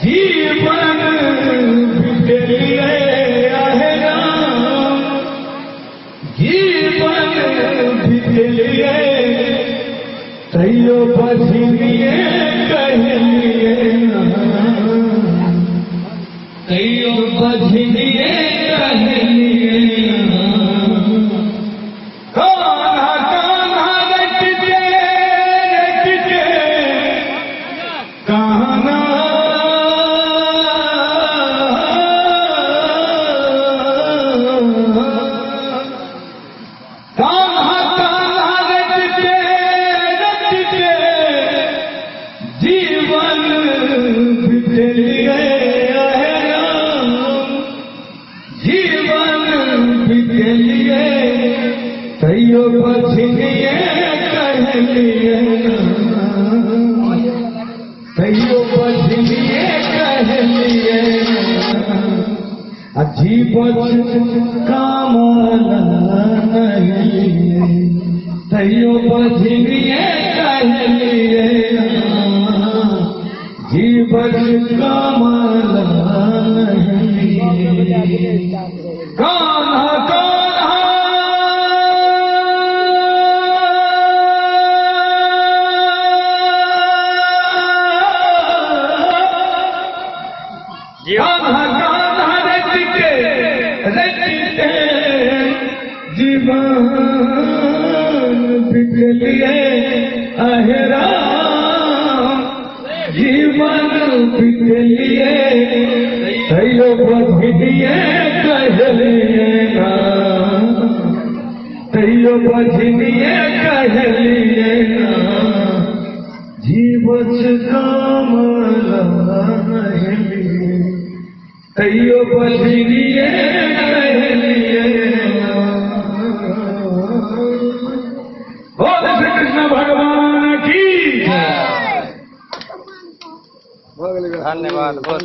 जीवन बिगड़िए आहे राम, जीवन बिगड़िए तैयो बजनिए कहलिए तैयो बजनिए कहलिए कान्हा कान्हा रटके रटके कान्हा जीवन बिगड़िए आहे राम, जीवन बिगड़िए तैयो बजनिए कहलिए तैयो बजनिए कहलिए जीवन कामना नहीं तैयो बजनिए कहलिए जीवन कामना नहीं कान्हा कान्हा कान्हा कान्हा रटके रटके जीवन बिगड़िए आहे राम, जीवन बिगड़िए तैयो बजनिए कहलिए तैयो बजनिए कहलिए जीवन कामना नहीं तैयो बजनिए कहलिए। बोल श्री कृष्ण भगवान की धन्यवाद। बहुत